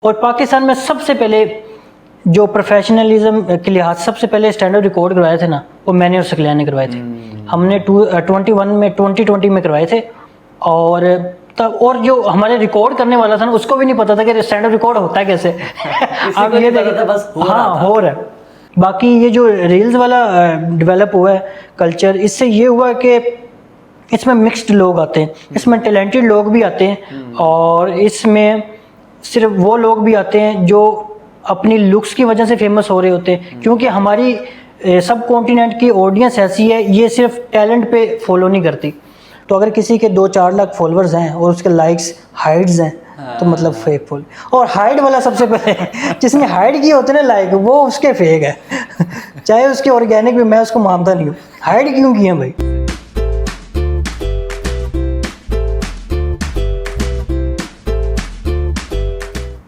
और पाकिस्तान में सबसे पहले जो प्रोफेशनलिज्म के लिहाज सबसे पहले स्टैंडर्ड रिकॉर्ड करवाए थे ना, वो मैंने और सकलैन ने करवाए थे। हमने 2021 में करवाए थे। और तब और जो हमारे रिकॉर्ड करने वाला था ना, उसको भी नहीं पता था कि स्टैंडर्ड रिकॉर्ड होता है कैसे। आप ये देखिए, बस हो रहा है। बाकी ये जो रील्स वाला डेवलप हुआ है कल्चर, इससे ये हुआ कि इसमें मिक्स्ड लोग आते हैं, इसमें टैलेंटेड लोग भी आते हैं, और इसमें सिर्फ वो लोग भी आते हैं जो अपनी लुक्स की वजह से फेमस हो रहे होते हैं। क्योंकि हमारी सब कॉन्टिनेंट की ऑडियंस ऐसी है, ये सिर्फ टैलेंट पे फॉलो नहीं करती। तो अगर किसी के 2-4 लाख फॉलोअर्स हैं और उसके लाइक्स हाइड्स हैं, तो मतलब फेक फॉल। और हाइड वाला सबसे पहले जिसने हाइड किए होते ना लाइक, वो उसके फेक है। चाहे उसके ऑर्गेनिक भी, मैं उसको मानता नहीं हूँ। हाइड क्यों किए भाई?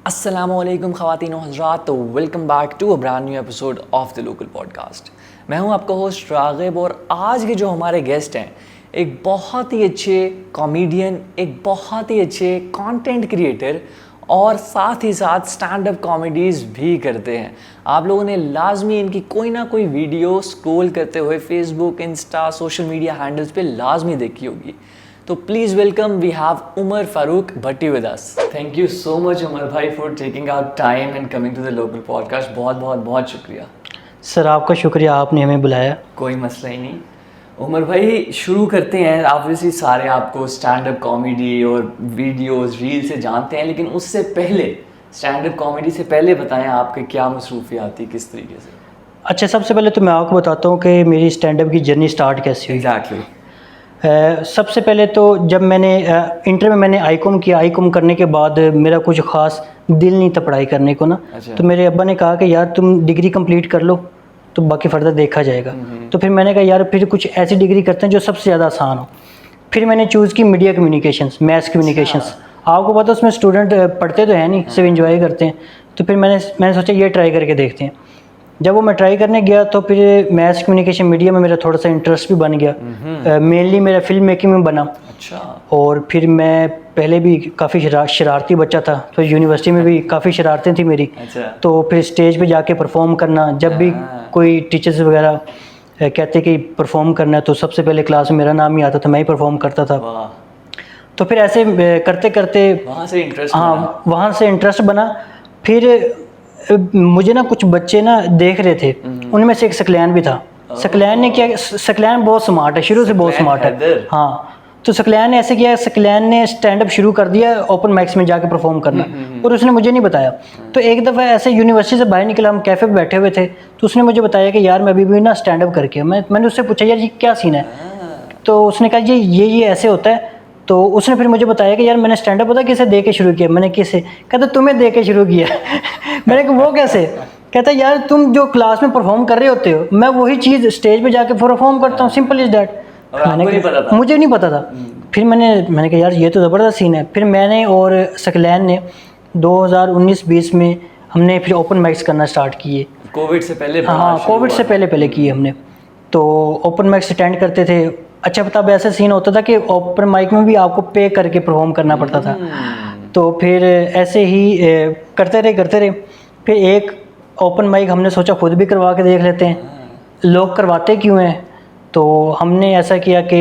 अस्सलामुअलैकुम ख़वातीन और हज़रात, तो welcome back to a brand new episode of the local podcast. मैं हूं आपका होस्ट रागिब, और आज के जो हमारे गेस्ट हैं, एक बहुत ही अच्छे कॉमेडियन, एक बहुत ही अच्छे कंटेंट क्रिएटर, और साथ ही साथ स्टैंड अप कॉमेडीज़ भी करते हैं। आप लोगों ने लाजमी इनकी कोई ना कोई वीडियो स्क्रॉल करते हुए Facebook, Insta, social media handles पे लाजमी देखी होगी। तो please welcome, we have Umar Farooq Bhatti with us. Thank you so much Umar भाई for taking out time and coming to the local podcast. बहुत बहुत बहुत शुक्रिया। सर आपका शुक्रिया, आपने हमें बुलाया। कोई मसला ही नहीं। उमर भाई शुरू करते हैं। ऑब्वियसली सारे आपको स्टैंड अप कॉमेडी और वीडियोस रील से जानते हैं, लेकिन उससे पहले स्टैंड अप कॉमेडी से पहले बताएं आपके क्या मसरूफियात थी, किस तरीके से? अच्छा, सबसे पहले तो मैं आपको बताता हूँ कि मेरी स्टैंड अप की जर्नी स्टार्ट कैसे हुई। एग्जैक्टली। सबसे पहले तो जब मैंने इंटर में मैंने आईकॉम किया, आईकॉम करने के बाद मेरा कुछ ख़ास दिल नहीं था पढ़ाई करने को ना। अच्छा। तो मेरे अब्बा ने कहा कि यार तुम डिग्री कंप्लीट कर लो, तो बाकी फर्दर देखा जाएगा। तो फिर मैंने कहा यार फिर कुछ ऐसी डिग्री करते हैं जो सबसे ज़्यादा आसान हो। फिर मैंने चूज़ की मीडिया कम्युनिकेशंस, मैथ्स कम्युनिकेशंस। आपको पता है उसमें स्टूडेंट पढ़ते तो है नहीं, सिर्फ इंजॉय करते हैं। तो फिर मैंने सोचा ये ट्राई करके देखते हैं। जब वो मैं ट्राई करने गया तो फिर मैथ्स कम्युनिकेशन मीडिया में मेरा थोड़ा सा इंटरेस्ट भी बन गया। मेनली मेरा फिल्म मेकिंग में बना। अच्छा। और फिर मैं पहले भी काफ़ी शरारती बच्चा था, तो यूनिवर्सिटी में भी काफ़ी शरारतें थी मेरी। अच्छा। तो फिर स्टेज पे जाके परफॉर्म करना, जब भी कोई टीचर्स वगैरह कहते कि परफॉर्म करना है, तो सबसे पहले क्लास में मेरा नाम ही आता था, मैं ही परफॉर्म करता था। वाह। तो फिर ऐसे करते करते वहाँ से इंटरेस्ट? हाँ, वहाँ से इंटरेस्ट बना। फिर मुझे ना कुछ बच्चे ना देख रहे थे, उनमें से एक सकलैन भी था। सकलैन ने क्या, सकलैन बहुत स्मार्ट है, शुरू से बहुत स्मार्ट है। हाँ, तो सकलैन ने ऐसे किया, सकलैन ने स्टैंड अप शुरू कर दिया, ओपन माइक्स में जाके परफॉर्म करना। और उसने मुझे नहीं बताया। तो एक दफ़ा ऐसे यूनिवर्सिटी से बाहर निकला, हम कैफ़े पे बैठे हुए थे, तो उसने मुझे बताया कि यार मैं अभी भी ना स्टैंड अप करके, मैंने उससे पूछा यार ये क्या सीन है। तो उसने कहा ये ऐसे होता है। तो उसने फिर मुझे बताया कि यार मैंने स्टैंड अप पता किसे दे के शुरू किया। मैंने किसे? कहता तुम्हें दे के शुरू किया। मैंने कहा वो कैसे? कहता यार तुम जो क्लास में परफॉर्म कर रहे होते हो, मैं वही चीज़ स्टेज पे जाके परफॉर्म करता हूँ, सिंपल इज़ दैट। मुझे नहीं पता था। फिर मैंने कहा यार ये तो ज़बरदस्त सीन है। फिर मैंने और सकलैन ने 2019-20 में हमने फिर ओपन माइक्स करना स्टार्ट किए। कोविड से पहले? हाँ, कोविड से पहले किए हमने। तो ओपन माइक्स अटेंड करते थे। अच्छा, तब ऐसा सीन होता था कि ओपन माइक में भी आपको पे करके परफॉर्म करना पड़ता था। तो फिर ऐसे ही करते रहे। फिर एक ओपन माइक हमने सोचा खुद भी करवा के देख लेते हैं, लोग करवाते क्यों हैं। तो हमने ऐसा किया कि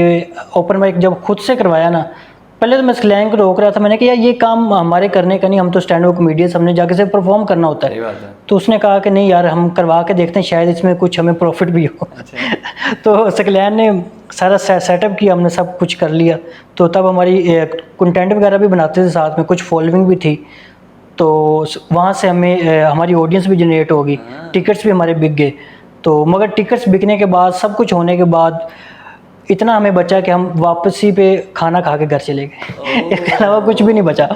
ओपन माइक जब खुद से करवाया ना, पहले तो मैं स्लैंग को रोक रहा था। मैंने कहा यार ये काम हमारे करने का नहीं, हम तो स्टैंड अप कॉमेडियंस, हमने जाके से परफॉर्म करना होता है। तो उसने कहा कि नहीं यार हम करवा के देखते हैं, शायद इसमें कुछ हमें प्रॉफिट भी हो। अच्छा। तो सकलैन ने सारा सेटअप किया, हमने सब कुछ कर लिया। तो तब हमारी कंटेंट वगैरह भी बनाते थे साथ में, कुछ फॉलोइंग भी थी। तो वहाँ से हमें हमारी ऑडियंस भी जनरेट होगी, टिकट्स भी हमारे बिक गए। तो मगर टिकट्स बिकने के बाद, सब कुछ होने के बाद, इतना हमें बचा कि हम वापसी पे खाना खा के घर चले गए। इसके अलावा कुछ भी नहीं बचा।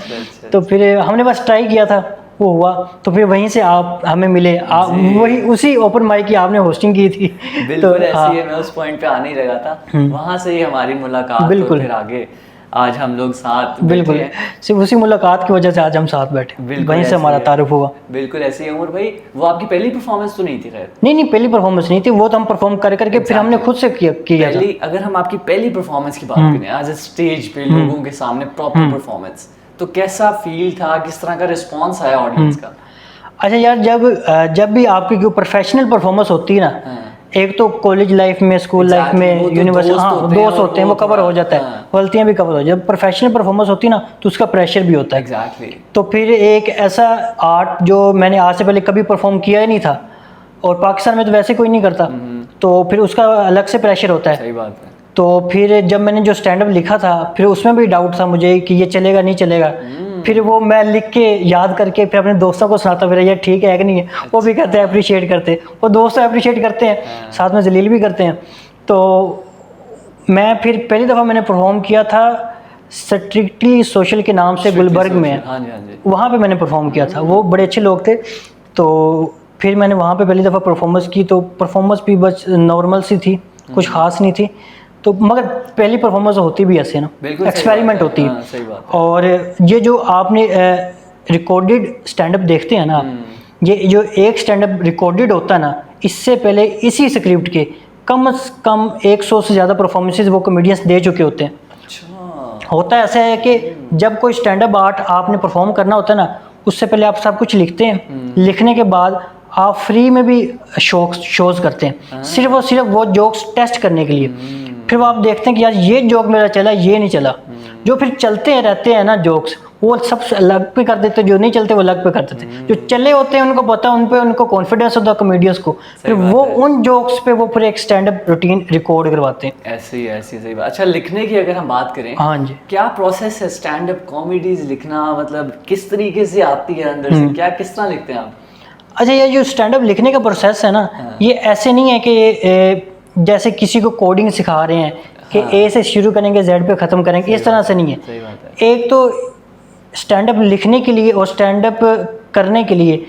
तो फिर हमने बस ट्राई किया था, वो हुआ। तो फिर वहीं से आप हमें मिले, आप वही उसी ओपन माइक की आपने होस्टिंग की थी। बिल्कुल तो ऐसी है, मैं उस पॉइंट पे आने ही लगा था। वहाँ से ही हमारी मुलाकात, बिल्कुल, फिर आगे आज हम लोग साथ बिल्कुल सिर्फ उसी मुलाकात की वजह से आज हम साथ बैठे, वहीं से हमारा तारुफ हुआ। बिल्कुल ऐसे ही। उमर भाई वो आपकी पहली परफॉर्मेंस तो नहीं थी? नहीं, पहली परफॉर्मेंस नहीं थी, वो तो हम परफॉर्म करके फिर हमने खुद से किया था। अगर हम आपकी पहली परफॉर्मेंस की बात करें एज अ स्टेज पे लोगों के सामने प्रॉपर परफॉर्मेंस, तो कैसा फील था, किस तरह का रिस्पॉन्स आया ऑडियंस का? अच्छा यार, जब भी आपकी कोई प्रोफेशनल परफॉर्मेंस होती है ना, हाँ। एक तो कॉलेज लाइफ में, स्कूल लाइफ Exactly, में, वो तो यूनिवर्सिटी, दोस्त हाँ होते हैं दोस्त और होते हैं, वो कवर थोड़ा- हो जाता है, हाँ। गलतियां भी कवर हो, जब प्रोफेशनल परफॉर्मेंस होती है ना तो उसका प्रेशर भी होता है। एग्जैक्टली। तो फिर एक ऐसा आर्ट जो मैंने आज से पहले कभी परफॉर्म किया ही नहीं था, और पाकिस्तान में तो वैसे कोई नहीं करता, तो फिर उसका अलग से प्रेशर होता है। सही बात है। तो फिर जब मैंने जो स्टैंड अप लिखा था, फिर उसमें भी डाउट था मुझे कि ये चलेगा नहीं चलेगा। फिर वो मैं लिख के याद करके फिर अपने दोस्तों को सुनाता, फिर ये ठीक है कि नहीं है, वो भी कहते हैं, अप्रिशिएट करते हैं, वो दोस्त अप्रिशिएट करते हैं, साथ में जलील भी करते हैं। तो मैं फिर पहली दफ़ा मैंने परफॉर्म किया था स्ट्रिक्टली सोशल के नाम से गुलबर्ग में, हाँ जी, हाँ जी। वहाँ पे मैंने परफॉर्म किया था। वो बड़े अच्छे लोग थे, तो फिर मैंने वहाँ पे पहली दफ़ा परफॉर्मेंस की, तो परफॉर्मेंस भी बस नॉर्मल सी थी, कुछ ख़ास नहीं थी। तो मगर पहली परफॉर्मेंस होती भी ऐसे ना, बिल्कुल सही एक्सपेरिमेंट बात होती है। है। हाँ, सही बात है। और ये जो आपने रिकॉर्डेड स्टैंड अप देखते हैं ना, ये जो एक स्टैंड अप रिकॉर्डेड होता है ना, इससे पहले इसी स्क्रिप्ट के कम से कम 100 से ज़्यादा परफॉर्मेंसेज वो कॉमेडियंस दे चुके होते हैं। अच्छा। होता ऐसा है कि जब कोई स्टैंड अप आर्ट आपने परफॉर्म करना होता है ना, उससे पहले आप सब कुछ लिखते हैं, लिखने के बाद आप फ्री में भी शोज करते हैं, सिर्फ और सिर्फ वो जोक्स टेस्ट करने के लिए। फिर वो आप देखते हैं कि यार ये जोक मेरा चला, ये नहीं चला। जो फिर चलते रहते हैं ना जोक्स, वो सब अलग पे कर देते हैं, जो नहीं चलते वो अलग पे कर देते हैं। जो चले होते हैं उनको पता, उन पे उनको कॉन्फिडेंस होता है कॉमेडियंस को, फिर बात वो है। उन जोक्स पे वो फिर एक स्टैंड अप रूटीन रिकॉर्ड करवाते हैं। ऐसी सही बात। अच्छा, लिखने की अगर हम बात करें, हाँ जी। क्या प्रोसेस है स्टैंड अप कॉमेडीज लिखना? मतलब किस तरीके से आती है अंदर से, क्या किस तरह लिखते हैं आप? अच्छा, ये जो स्टैंड अप लिखने का प्रोसेस है ना, ये ऐसे नहीं है कि जैसे किसी को कोडिंग सिखा रहे हैं कि ए से शुरू करेंगे जेड पे ख़त्म करेंगे, इस तरह से नहीं है। सही बात है। एक तो स्टैंड अप लिखने के लिए और स्टैंड अप करने के लिए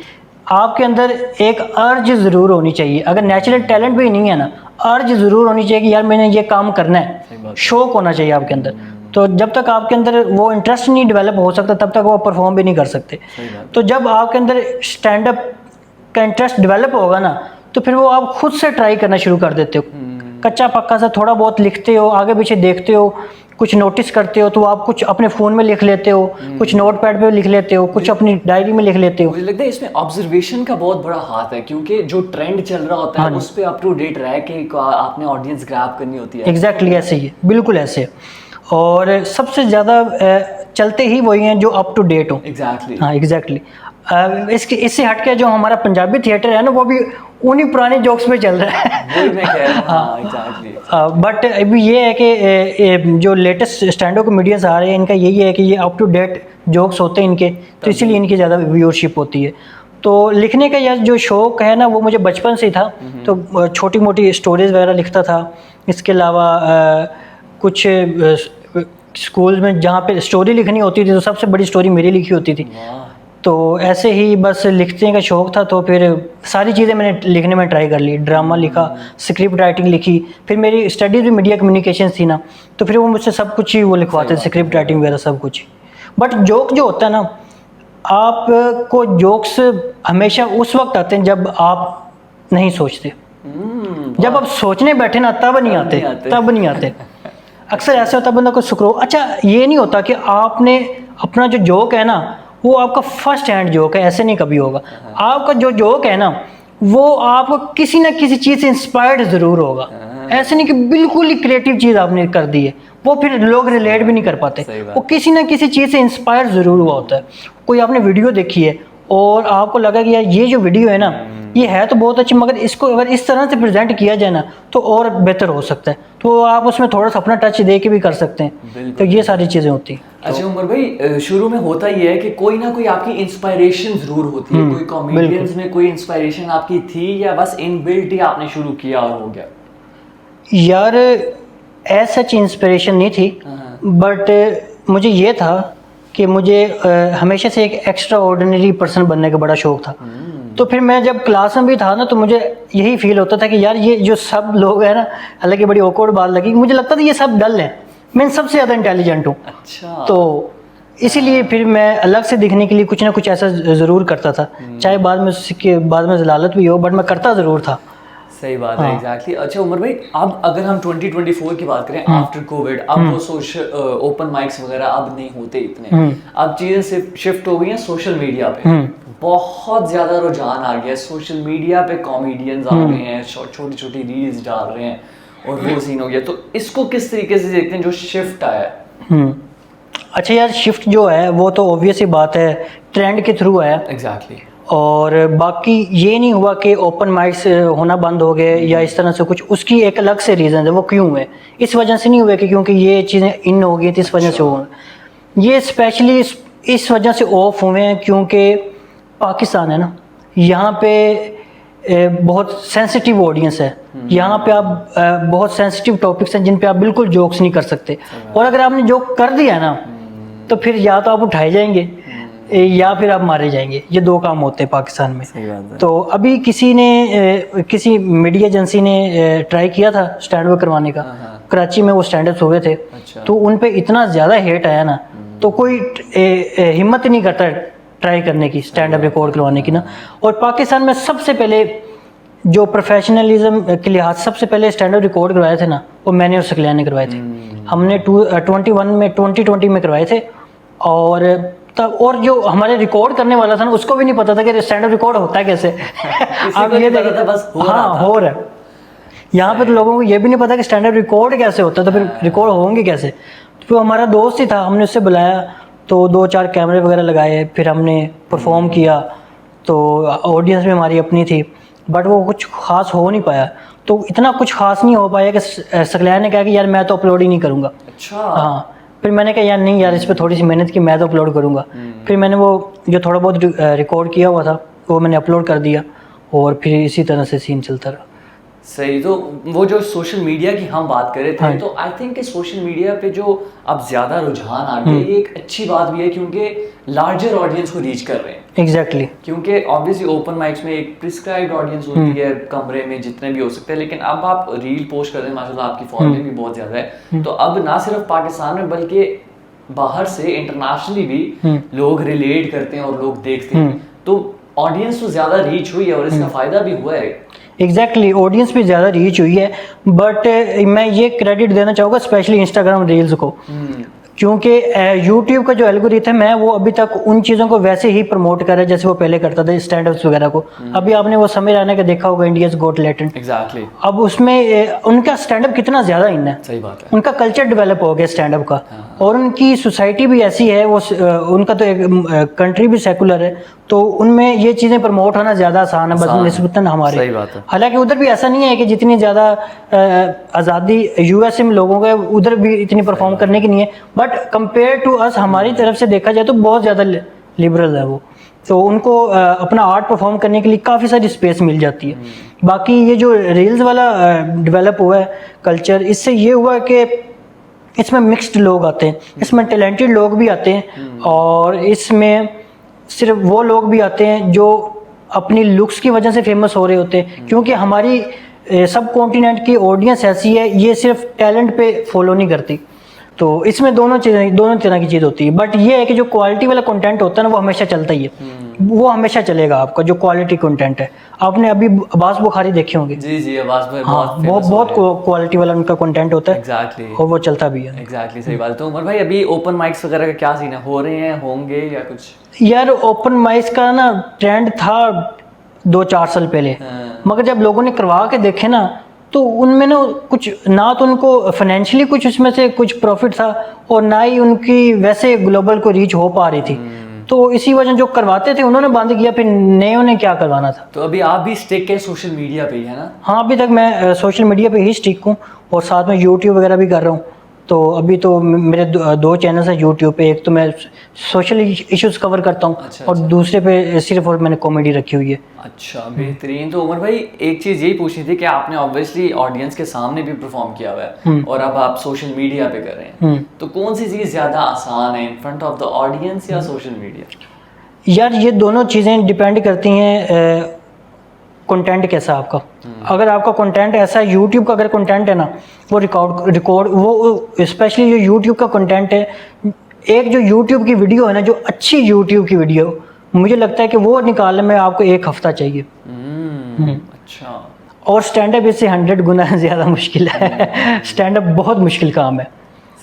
आपके अंदर एक अर्ज ज़रूर होनी चाहिए। अगर नेचुरल टैलेंट भी नहीं है ना, अर्ज ज़रूर होनी चाहिए कि यार मैंने ये काम करना है, शौक होना चाहिए आपके अंदर। तो जब तक आपके अंदर वो इंटरेस्ट नहीं डेवलप हो सकता, तब तक वो परफॉर्म भी नहीं कर सकते। तो जब आपके अंदर स्टैंड अप का इंटरेस्ट डेवलप होगा ना, तो फिर वो आप खुद से ट्राई करना शुरू कर देते हो। कच्चा पक्का सा थोड़ा बहुत लिखते हो, आगे पीछे देखते हो, कुछ नोटिस करते हो, तो आप कुछ अपने फ़ोन में लिख लेते हो, कुछ नोट पैड पे लिख लेते हो, कुछ अपनी डायरी में लिख लेते हो। मुझे लगता है इसमें ऑब्जर्वेशन का बहुत बड़ा हाथ है, क्योंकि जो ट्रेंड चल रहा होता है उस पे अप टू डेट रह के आपने ऑडियंस ग्रैब करनी होती है। एग्जैक्टली ऐसे ही है, बिल्कुल ऐसे है। और सबसे ज़्यादा चलते ही वही हैं जो अप टू डेट हो। एग्जैक्टली। हाँ एग्जैक्टली। इससे हट के जो हमारा पंजाबी थिएटर है ना, वो भी उन्हीं पुराने जोक्स पे चल रहा है। वही मैं कह रहा हूँ। हाँ एग्जैक्टली। बट अभी ये है कि जो लेटेस्ट स्टैंड अप कॉमेडियंस आ रहे हैं, इनका यही है कि ये अप टू डेट जोक्स होते हैं इनके, तो इसीलिए इनकी ज़्यादा व्यूअरशिप होती है। तो लिखने का यह जो शौक़ है ना, वो मुझे बचपन से ही था। तो छोटी मोटी स्टोरीज़ वगैरह लिखता था। इसके अलावा कुछ स्कूल में जहाँ पे स्टोरी लिखनी होती थी, तो सबसे बड़ी स्टोरी मेरी लिखी होती थी। तो ऐसे ही बस लिखने का शौक़ था, तो फिर सारी चीज़ें मैंने लिखने में ट्राई कर ली। ड्रामा लिखा, स्क्रिप्ट राइटिंग लिखी, फिर मेरी स्टडीज़ भी मीडिया कम्युनिकेशन थी ना, तो फिर वो मुझसे सब कुछ ही वो लिखवाते थे, स्क्रिप्ट राइटिंग वगैरह सब कुछ। बट जोक जो होता है ना, आपको जोक्स हमेशा उस वक्त आते हैं जब आप नहीं सोचते। जब आप सोचने बैठे ना, तब नहीं आते। अक्सर ऐसा होता है बंदा को अच्छा, ये नहीं होता कि आपने अपना जो जोक है ना, वो आपका फर्स्ट हैंड जोक है, ऐसे नहीं कभी होगा। आपका जो जोक है ना, वो आपको किसी ना किसी चीज़ से इंस्पायर्ड ज़रूर होगा। ऐसे नहीं कि बिल्कुल ही क्रिएटिव चीज़ आपने कर दी है, वो फिर लोग रिलेट भी नहीं कर पाते। वो किसी ना किसी चीज़ से इंस्पायर ज़रूर हुआ होता है। कोई आपने वीडियो देखी है और आपको लगा कि यार ये जो वीडियो है ना, ये है तो बहुत अच्छी, मगर इसको अगर इस तरह से प्रेजेंट किया जाए ना, तो और बेहतर हो सकता है। तो आप उसमें थोड़ा सा अपना टच दे के भी कर सकते हैं। तो ये सारी चीज़ें होती हैं। अच्छा उमर भाई, शुरू में होता ही है कि कोई ना कोई आपकी इंस्पायरेशन जरूर होती है। कोई कॉमेडियंस में कोई इंस्पायरेशन आपकी थी, या बस इनबिल्ट ही आपने शुरू किया और हो गया? यार एज सच इंस्पिरेशन नहीं थी, बट मुझे ये था कि मुझे हमेशा से एक एक्स्ट्रा ऑर्डिनरी पर्सन बनने का बड़ा शौक था। तो फिर मैं जब क्लास में भी था ना, तो मुझे यही फील होता था कि यार ये जो सब लोग हैं ना, हालांकि बड़ी ऑकवर्ड बात लगी, मुझे लगता था ये सब डल हैं, मैं सबसे ज़्यादा इंटेलिजेंट हूँ। अच्छा। तो इसीलिए फिर मैं अलग से दिखने के लिए कुछ ना कुछ ऐसा ज़रूर करता था, चाहे बाद में जलालत भी हो, बट मैं करता ज़रूर था। सही बात है, एग्जैक्टली। अच्छा उमर भाई, अब अगर हम 2024 की बात करें आफ्टर कोविड, अब वो सोशल ओपन माइक्स वगैरह अब नहीं होते इतने, अब चीजें शिफ्ट हो गई हैं सोशल मीडिया पे। बहुत ज्यादा रुझान आ गया है सोशल मीडिया पे, कॉमेडियंस आ गए हैं, छोटी छोटी रील्स डाल रहे हैं और वो सीन हो गया। तो इसको किस तरीके से देखते हैं जो शिफ्ट आया है? अच्छा यार, शिफ्ट जो है वो तो ऑब्वियस ही बात है, ट्रेंड के थ्रू है। एग्जैक्टली। और बाकी ये नहीं हुआ कि ओपन माइक्स होना बंद हो गए या इस तरह से कुछ, उसकी एक अलग से रीज़न है। वो क्यों हुए, इस वजह से नहीं हुए कि क्योंकि ये चीज़ें इन हो गई थी इस वजह से हुए। ये स्पेशली इस वजह से ऑफ हुए हैं क्योंकि पाकिस्तान है ना, यहाँ पे बहुत सेंसिटिव ऑडियंस है। यहाँ पे आप बहुत सेंसिटिव टॉपिक्स हैं जिन पे आप बिल्कुल जोक्स नहीं कर सकते, और अगर आपने जोक कर दिया ना तो फिर या तो आप उठाए जाएंगे या फिर आप मारे जाएंगे। ये दो काम होते हैं पाकिस्तान में। तो अभी किसी मीडिया एजेंसी ने ट्राई किया था स्टैंड अप करवाने का, कराची में वो स्टैंड अप्स हुए थे। तो उन पे इतना ज़्यादा हेट आया ना, तो कोई हिम्मत नहीं करता ट्राई करने की, स्टैंड अप रिकॉर्ड करवाने की ना। और पाकिस्तान में सबसे पहले जो प्रोफेशनलिज्म के लिहाज सबसे पहले स्टैंड अप रिकॉर्ड करवाए थे ना, वो मैंने और सकलैन ने करवाए थे। हमने 2020 में करवाए थे। और तब, और जो हमारे रिकॉर्ड करने वाला था ना, उसको भी नहीं पता था कि स्टैंड अप रिकॉर्ड होता है कैसे। आप ये देखिए, बस हो रहा है यहाँ पे, तो लोगों को ये भी नहीं पता कि स्टैंड अप रिकॉर्ड कैसे होता है, तो फिर रिकॉर्ड होंगे कैसे। तो हमारा दोस्त ही था, हमने उससे बुलाया, तो 2-4 कैमरे वगैरह लगाए, फिर हमने परफॉर्म किया। तो ऑडियंस भी हमारी अपनी थी, बट वो कुछ खास हो नहीं पाया। तो इतना कुछ खास नहीं हो पाया कि सकलैन ने कहा कि यार मैं तो अपलोड ही नहीं करूँगा। अच्छा। हाँ, फिर मैंने कहा यार नहीं यार, इस पर थोड़ी सी मेहनत की, मैं तो अपलोड करूँगा। फिर मैंने वो जो थोड़ा बहुत रिकॉर्ड किया हुआ था वो मैंने अपलोड कर दिया, और फिर इसी तरह से सीन चलता रहा। सही। तो वो जो सोशल मीडिया की हम बात कर रहे थे, तो आई थिंक सोशल मीडिया पे जो अब ज़्यादा रुझान आ गया, ये एक अच्छी बात भी है क्योंकि लार्जर ऑडियंस को रीच कर रहे हैं। एग्जैक्टली। क्योंकि ऑब्वियसली ओपन माइक्स में एक प्रिस्क्राइब्ड ऑडियंस होती है, कमरे में जितने भी हो सकते हैं, लेकिन अब आप रील पोस्ट कर रहे हैं, माशाल्लाह आपकी फॉलोइंग भी बहुत ज़्यादा है। तो अब ना सिर्फ पाकिस्तान में बल्कि बाहर से इंटरनेशनली भी लोग रिलेट करते हैं और लोग देखते हैं। तो ऑडियंस तो ज़्यादा रीच हुई है और इसका फ़ायदा भी हुआ है। एग्जैक्टली, ऑडियंस भी ज़्यादा रीच हुई है। बट मैं ये क्रेडिट देना चाहूँगा स्पेशली इंस्टाग्राम रील्स को, क्योंकि यूट्यूब का जो एल्गोरिथम है वो अभी तक उन चीज़ों को वैसे ही प्रमोट कर रहा है जैसे वो पहले करता था, स्टैंड अप्स वगैरह को। अभी आपने वो समय रहने का देखा होगा, इंडियाज गॉट टैलेंट। एग्जैक्टली। अब उसमें उनका स्टैंड अप कितना ज़्यादा इन है। सही बात है। उनका कल्चर डेवलप हो गया स्टैंड अप का, और उनकी सोसाइटी भी ऐसी है, वो उनका तो एक कंट्री भी सेकुलर है, तो उनमें ये चीज़ें प्रमोट होना ज़्यादा आसान है बस निस्बतन हमारे। सही बात है। हालांकि उधर भी ऐसा नहीं है कि जितनी ज़्यादा आज़ादी यूएसए में लोगों को उधर भी इतनी परफॉर्म करने की नहीं है, बट कंपेयर टू अस हमारी तरफ से देखा जाए तो बहुत ज़्यादा लिबरल है वो। तो उनको अपना आर्ट परफॉर्म करने के लिए काफ़ी सारी स्पेस मिल जाती है। बाकी ये जो रील्स वाला डेवलप हुआ है कल्चर, इससे ये हुआ कि इसमें मिक्स्ड लोग आते हैं, इसमें टैलेंटेड लोग भी आते हैं, और इसमें सिर्फ वो लोग भी आते हैं जो अपनी लुक्स की वजह से फेमस हो रहे होते हैं। क्योंकि हमारी सब कॉन्टिनेंट की ऑडियंस ऐसी है, ये सिर्फ टैलेंट पे फॉलो नहीं करती। तो इसमें दोनों तरह की चीज़ होती है। बट ये है कि जो क्वालिटी वाला कंटेंट होता है ना, वो हमेशा चलता ही है, वो हमेशा चलेगा आपका जो क्वालिटी कंटेंट है। आपने अभी अब्बास बुखारी देखे होंगे। जी जी, अब्बास भाई बहुत क्वालिटी वाला उनका कंटेंट होता है। एग्जैक्टली। और वो चलता भी है। एग्जैक्टली, सही बात है। तो उमर भाई, अभी ओपन माइक्स वगैरह का क्या सीन है, हो रहे हैं, होंगे या कुछ? यार ओपन माइक्स का ना ट्रेंड था 2-4 साल पहले, मगर जब लोगों ने करवा के देखे ना, तो उनमें ना कुछ, ना तो उनको फाइनेंशियली कुछ उसमें से कुछ प्रॉफिट था, और ना ही उनकी वैसे ग्लोबल को रीच हो पा रही थी। तो इसी वजह जो करवाते थे उन्होंने बंद किया, फिर नए उन्हें क्या करवाना था। तो अभी आप भी स्टिक है सोशल मीडिया पे ही, है ना? हाँ, अभी तक मैं सोशल मीडिया पे ही स्टिक हूँ, और साथ में यूट्यूब वगैरह भी कर रहा हूँ। तो अभी तो मेरे 2 चैनल्स हैं यूट्यूब पे। एक तो मैं सोशल इश्यूज कवर करता हूँ, और दूसरे पे सिर्फ और मैंने कॉमेडी रखी हुई है। अच्छा, बेहतरीन। तो उमर भाई, एक चीज़ यही पूछनी थी कि आपने ऑब्वियसली ऑडियंस के सामने भी परफॉर्म किया हुआ है, और अब आप सोशल मीडिया पे कर रहे हैं, तो कौन सी चीज़ ज़्यादा आसान है, in front of the audience या सोशल मीडिया? यार ये दोनों चीज़ें डिपेंड करती हैं कंटेंट कैसा आपका। अगर आपका कंटेंट ऐसा है, यूट्यूब का अगर कंटेंट है ना, वो रिकॉर्ड वो स्पेशली जो यूट्यूब का कंटेंट है, एक जो यूट्यूब की वीडियो है ना, जो अच्छी यूट्यूब की वीडियो, मुझे लगता है कि वो निकालने में आपको 1 हफ्ता चाहिए। अच्छा। और स्टैंड अप इससे 100 गुना ज़्यादा मुश्किल है। स्टैंड अप बहुत मुश्किल काम है,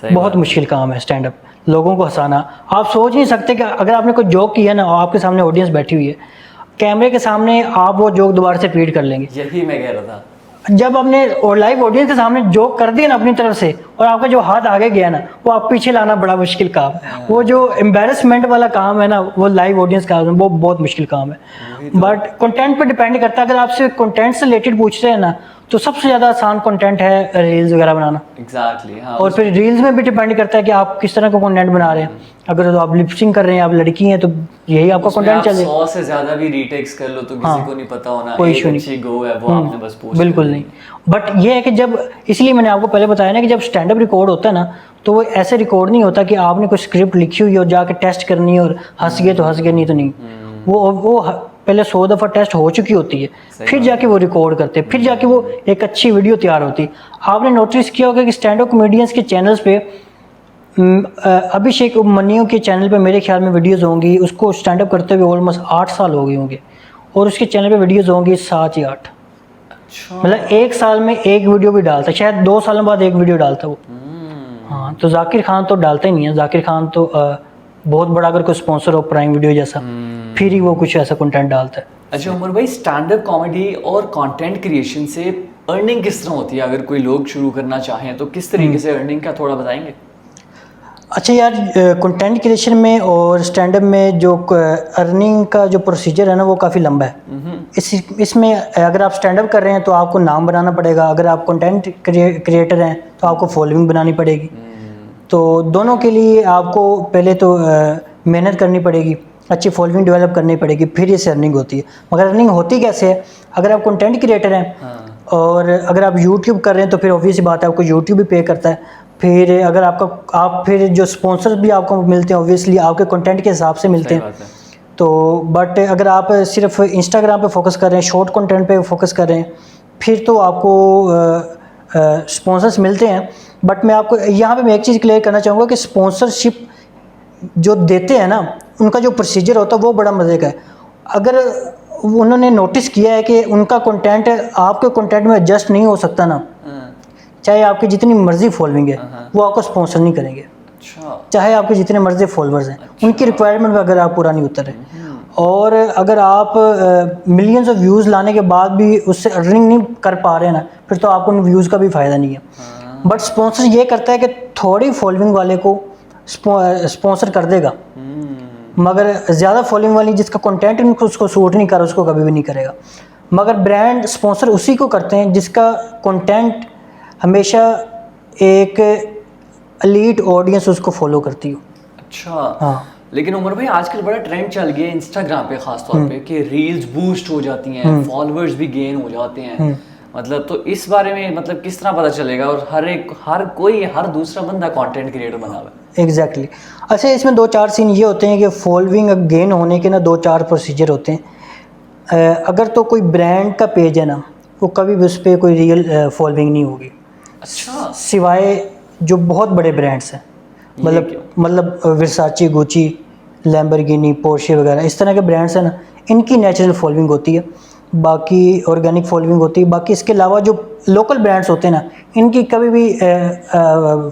बहुत मुश्किल काम है स्टैंड अप। लोगों को हंसाना, आप सोच नहीं सकते कि अगर आपने कोई जोक किया ना और आपके सामने ऑडियंस बैठी हुई है, कैमरे के सामने आप वो जोक दोबारा से रिपीट कर लेंगे। यही मैं कह रहा था, जब आपने और लाइव ऑडियंस के सामने जोक कर दिया ना अपनी तरफ से, और आपका जो हाथ आगे गया ना, वो आप पीछे लाना बड़ा मुश्किल काम है। वो जो एम्बेरसमेंट वाला काम है ना, वो लाइव ऑडियंस का वो बहुत मुश्किल काम है। बट कंटेंट पे डिपेंड करता है। अगर आपसे कंटेंट से रिलेटेड पूछ रहे हैं ना, तो सबसे ज़्यादा आसान कंटेंट है रील्स वगैरह बनाना। एग्जैक्टली हाँ। और फिर रील्स में भी डिपेंड करता है कि आप किस तरह का कंटेंट बना रहे हैं। अगर तो आप लिपसिंग कर रहे हैं, आप लड़की हैं, तो यही आपका कंटेंट चलेगा। 100 से ज्यादा भी रीटेक्स कर लो तो किसी को नहीं पता होना कोई एक इशू अच्छी गो है वो आपने बस पोस्ट बिल्कुल नहीं। बट ये है कि जब, इसलिए मैंने आपको पहले बताया ना कि जब स्टैंड अप रिकॉर्ड होता है ना, तो वो ऐसे रिकॉर्ड नहीं होता कि आपने कोई स्क्रिप्ट लिखी हुई और जाके टेस्ट करनी है और हंस गए तो हंस गए, नहीं तो नहीं। वो पहले 100 दफ़ा टेस्ट हो चुकी होती है, फिर जाके वो रिकॉर्ड करते हैं, फिर जाके वो एक अच्छी वीडियो तैयार होती है। आपने नोटिस किया होगा कि स्टैंड अप कॉमेडियंस के चैनल्स पे अभिषेक मनियो के चैनल पे मेरे ख्याल में वीडियोस होंगी, उसको स्टैंड अप करते हुए ऑलमोस्ट 8 साल हो गए होंगे, और उसके चैनल पे वीडियोस होंगी 7 या 8। अच्छा, मतलब एक साल में एक वीडियो भी डालता, शायद 2 सालों बाद एक वीडियो डालता वो। हाँ, तो जाकिर खान तो डालता ही नहीं है। जाकिर खान तो बहुत बड़ा अगर कोई स्पॉन्सर हो प्राइम वीडियो जैसा, फिर ही वो कुछ ऐसा कंटेंट डालता है। अच्छा उमर भाई, स्टैंड अप कॉमेडी और कंटेंट क्रिएशन से अर्निंग किस तरह होती है? अगर कोई लोग शुरू करना चाहें तो किस तरीके से अर्निंग का थोड़ा बताएंगे? अच्छा यार, कंटेंट क्रिएशन में और स्टैंड अप में जो अर्निंग का जो प्रोसीजर है ना, वो काफ़ी लंबा है। इसमें अगर आप स्टैंड अप कर रहे हैं तो आपको नाम बनाना पड़ेगा, अगर आप कंटेंट क्रिएटर हैं तो आपको फॉलोइंग बनानी पड़ेगी। तो दोनों के लिए आपको पहले तो मेहनत करनी पड़ेगी, अच्छी फॉलोइंग डेवलप करनी पड़ेगी, फिर इससे अर्निंग होती है। मगर अर्निंग होती कैसे है? अगर आप कंटेंट क्रिएटर हैं और अगर आप यूट्यूब कर रहे हैं तो फिर ऑब्वियस बात है आपको यूट्यूब भी पे करता है। फिर अगर आप फिर जो स्पॉन्सर्स भी आपको मिलते हैं ऑब्वियसली आपके कंटेंट के हिसाब से मिलते हैं। तो बट अगर आप सिर्फ इंस्टाग्राम पे फोकस कर रहे हैं, शॉर्ट कंटेंट पे फोकस कर रहे हैं, फिर तो आपको स्पॉन्सर्स मिलते हैं। बट मैं आपको यहाँ पे मैं एक चीज़ क्लियर करना चाहूँगा कि स्पॉन्सरशिप जो देते हैं ना, उनका जो प्रोसीजर होता है वो बड़ा मज़े का है। अगर उन्होंने नोटिस किया है कि उनका कंटेंट आपके कंटेंट में एडजस्ट नहीं हो सकता ना, चाहे आपकी जितनी मर्जी फॉलोइंग है, वो आपको स्पॉन्सर नहीं करेंगे। चाहे आपके जितने मर्जी फॉलोअर्स हैं, उनकी रिक्वायरमेंट में अगर आप पूरा नहीं उतर रहे, और अगर आप मिलियंस ऑफ व्यूज़ लाने के बाद भी उससे अर्निंग नहीं कर पा रहे हैं ना, फिर तो आपको उन व्यूज़ का भी फ़ायदा नहीं है। बट स्पॉन्सर ये करता है कि थोड़ी फॉलोइंग वाले को स्पॉन्सर कर देगा, मगर ज़्यादा फॉलोइंग वाली जिसका कंटेंट उनको उसको सूट नहीं कर रहा, उसको कभी भी नहीं करेगा। मगर ब्रांड स्पॉन्सर उसी को करते हैं जिसका कंटेंट हमेशा एक एलीट ऑडियंस उसको फॉलो करती हो। अच्छा हाँ, लेकिन उमर भाई आजकल बड़ा ट्रेंड चल गया है इंस्टाग्राम पे खास तौर पे कि रील्स बूस्ट हो जाती हैं, फॉलोअर्स भी गेन हो जाते हैं। मतलब तो इस बारे में मतलब किस तरह पता चलेगा? और हर दूसरा बंदा कंटेंट क्रिएटर बना हुआ है। एग्जैक्टली। अच्छा, इसमें 2-4 सीन ये होते हैं कि फॉलोइंग गेन होने के ना 2-4 प्रोसीजर होते हैं। अगर तो कोई ब्रांड का पेज है ना, वो कभी भी उस पर कोई रियल फॉलोइंग नहीं होगी। अच्छा, सिवाय जो बहुत बड़े ब्रांड्स हैं, मतलब वर्साचे, गुची, लैम्बोर्गिनी, पोर्शे वगैरह इस तरह के ब्रांड्स हैं ना, इनकी नेचुरल फॉलोइंग होती है, बाकी ऑर्गेनिक फॉलोइंग होती है। बाकी इसके अलावा जो लोकल ब्रांड्स होते हैं ना, इनकी कभी भी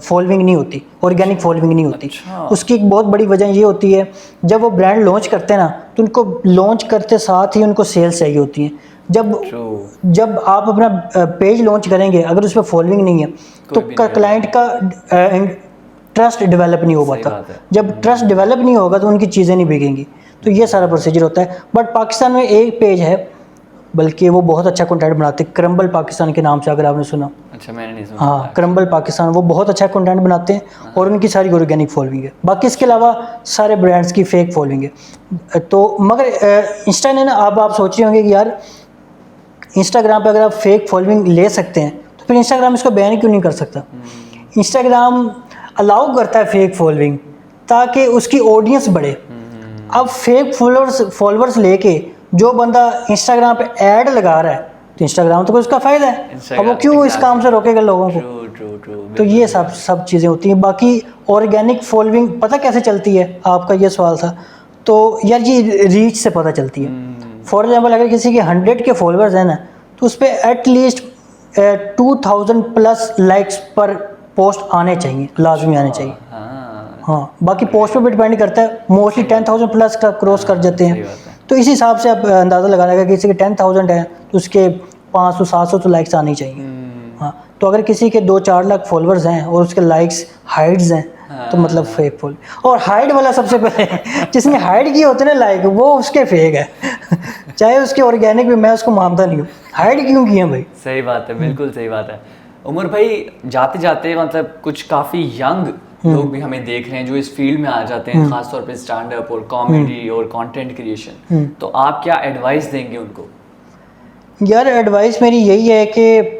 फॉलोइंग नहीं होती, ऑर्गेनिक फॉलोइंग नहीं होती। अच्छा। उसकी एक बहुत बड़ी वजह ये होती है, जब वो ब्रांड लॉन्च करते हैं ना, तो उनको लॉन्च करते साथ ही उनको सेल्स चाहिए होती हैं। जब आप अपना पेज लॉन्च करेंगे, अगर उस पर फॉलोइंग नहीं है तो क्लाइंट का ट्रस्ट डेवलप नहीं हो पाता। जब ट्रस्ट डेवलप नहीं होगा तो उनकी चीज़ें नहीं बिकेंगी। तो ये सारा प्रोसीजर होता है। बट पाकिस्तान में एक पेज है, बल्कि वो बहुत अच्छा कंटेंट बनाते हैं, क्रम्बल पाकिस्तान के नाम से, अगर आपने सुना। अच्छा, मैंने नहीं सुना। हाँ, क्रम्बल पाकिस्तान, वो बहुत अच्छा कंटेंट बनाते हैं और उनकी सारी ऑर्गेनिक फॉलोइंग है। बाकी इसके अलावा सारे ब्रांड्स की फेक फॉलोइंग है। तो मगर इंस्टा ने ना, अब आप सोच रहे होंगे कि यार इंस्टाग्राम पे अगर आप फेक फॉलोइंग ले सकते हैं तो फिर इंस्टाग्राम इसको बैन क्यों नहीं कर सकता? इंस्टाग्राम अलाउ करता है फेक फॉलोइंग ताकि उसकी ऑडियंस बढ़े। अब फेक फॉलोअर्स लेके जो बंदा इंस्टाग्राम पे ऐड लगा रहा है, तो इंस्टाग्राम तो उसका फ़ायदा है, अब वो क्यों इस काम से रोकेगा लोगों को? तो ये सब चीज़ें होती हैं। बाकी ऑर्गेनिक फॉलोइंग पता कैसे चलती है, आपका ये सवाल था। तो यार ये रीच से पता चलती है। फॉर एग्जाम्पल अगर किसी के 100 के फॉलोअर्स हैं ना, तो उस पर एटलीस्ट 2000 प्लस लाइक्स पर पोस्ट आने चाहिए, लाजमी आने चाहिए। हाँ, बाकी पोस्ट पे भी डिपेंड करता है, मोस्टली 10,000 प्लस का क्रॉस कर जाते सही हैं। बात है। तो इस हिसाब से आप अंदाज़ा लगाना है कि किसी के 10,000 है तो उसके 500-700 तो लाइक्स आने चाहिए। हाँ, तो अगर किसी के 2-4 लाख फॉलोअर्स हैं और उसके लाइक्स हाइड्स हैं तो मतलब फेक फॉल। और हाइड वाला सबसे पहले जिसने हाइड किए होते ना लाइक, वो उसके फेक है चाहे उसके ऑर्गेनिक भी, मैं उसको मानता नहीं हूँ। हाइड क्यों किए भाई? सही बात है, बिल्कुल सही बात है। उमर भाई, जाते जाते मतलब कुछ काफ़ी यंग लोग भी हमें देख रहे हैं जो इस फील्ड में आ जाते हैं, खासतौर पे स्टैंड अप और कॉमेडी और कंटेंट क्रिएशन, तो आप क्या एडवाइस देंगे उनको? यार एडवाइस मेरी यही है कि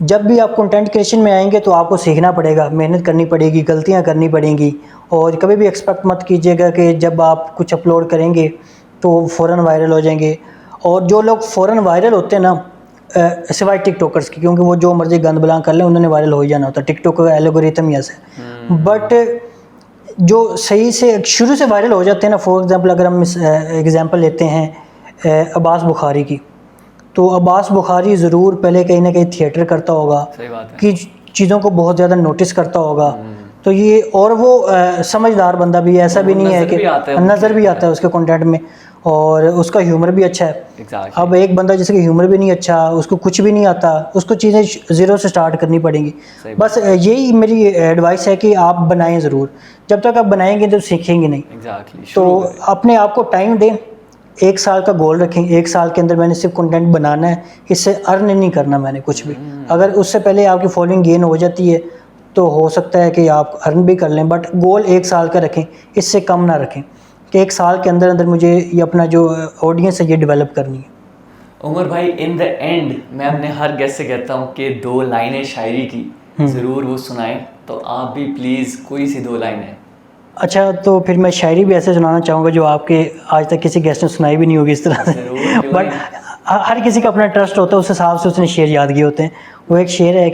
जब भी आप कंटेंट क्रिएशन में आएंगे तो आपको सीखना पड़ेगा, मेहनत करनी पड़ेगी, गलतियां करनी पड़ेंगी, और कभी भी एक्सपेक्ट मत कीजिएगा कि जब आप कुछ अपलोड करेंगे तो फ़ौरन वायरल हो जाएंगे। और जो लोग फ़ौरन वायरल होते हैं ना, सिवाय टिकटॉकर्स की, क्योंकि वो जो मर्जी गंद बलां कर लें उन्होंने वायरल हो ही जाना होता है, टिकटॉक का एल्गोरिथम ही ऐसा है। बट जो सही से शुरू से वायरल हो जाते हैं ना, फॉर एग्ज़ाम्पल अगर हम एग्ज़ाम्पल लेते हैं अब्बास बुखारी की, तो अब्बास बुखारी ज़रूर पहले कहीं ना कहीं थिएटर करता होगा, सही बात है। कि चीज़ों को बहुत ज़्यादा नोटिस करता होगा। तो ये, और वो समझदार बंदा भी है, ऐसा भी नहीं है नज़र कि भी आता है नज़र भी आता है उसके कंटेंट में, और उसका ह्यूमर भी अच्छा है। Exactly. अब एक बंदा जिसका ह्यूमर भी नहीं अच्छा, उसको कुछ भी नहीं आता, उसको चीज़ें ज़ीरो से स्टार्ट करनी पड़ेंगी। सही बस यही मेरी एडवाइस है कि आप बनाएं ज़रूर, जब तक आप बनाएंगे तो सीखेंगे नहीं। Exactly. तो शुरू करें। अपने आप को टाइम दें, 1 साल का गोल रखें, 1 साल के अंदर मैंने सिर्फ कंटेंट बनाना है, इससे अर्न नहीं करना मैंने कुछ भी। अगर उससे पहले आपकी फॉलोइंग गेन हो जाती है तो हो सकता है कि आप अर्न भी कर लें, बट गोल 1 साल का रखें, इससे कम ना रखें कि 1 साल के अंदर अंदर मुझे ये अपना जो ऑडियंस है ये डेवलप करनी है। उमर भाई, इन द एंड मैं अपने हर गेस्ट से कहता हूँ कि 2 लाइनें शायरी की ज़रूर वो सुनाएं, तो आप भी प्लीज़ कोई सी 2 लाइनें। अच्छा, तो फिर मैं शायरी भी ऐसे सुनाना चाहूँगा जो आपके आज तक किसी गेस्ट ने सुनाई भी नहीं होगी इस तरह से। ज़रूर, क्यों बट हर किसी का अपना ट्रस्ट होता है, उस हिसाब से उसने शेर याद किए होते हैं। वो एक शेर है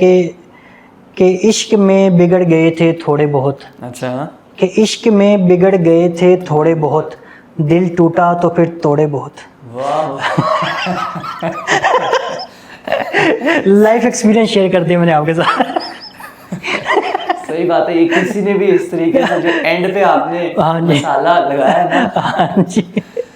कि इश्क में बिगड़ गए थे थोड़े बहुत, अच्छा। कि इश्क में बिगड़ गए थे थोड़े बहुत, दिल टूटा तो फिर तोड़े बहुत। वाह लाइफ एक्सपीरियंस शेयर कर दिया मैंने आपके साथ। सही बात है, ये किसी ने भी इस तरीके से जो एंड पे आपने हाँ जी। मसाला लगाया ना, हाँ जी,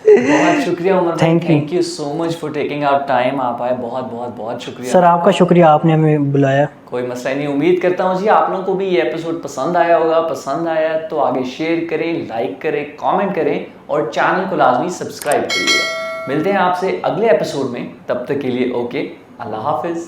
बहुत शुक्रिया उमर भाई, Thank you. Thank you so much for taking out time. आप आए, बहुत बहुत बहुत शुक्रिया। सर आपका शुक्रिया, आपने हमें बुलाया। कोई मसला नहीं, उम्मीद करता हूँ जी आप लोगों को भी ये एपिसोड पसंद आया होगा। पसंद आया तो आगे शेयर करें, लाइक करें, कमेंट करें और चैनल को लाजमी सब्सक्राइब करिएगा। मिलते हैं आपसे अगले एपिसोड में, तब तक के लिए ओके, अल्लाह हाफिज़।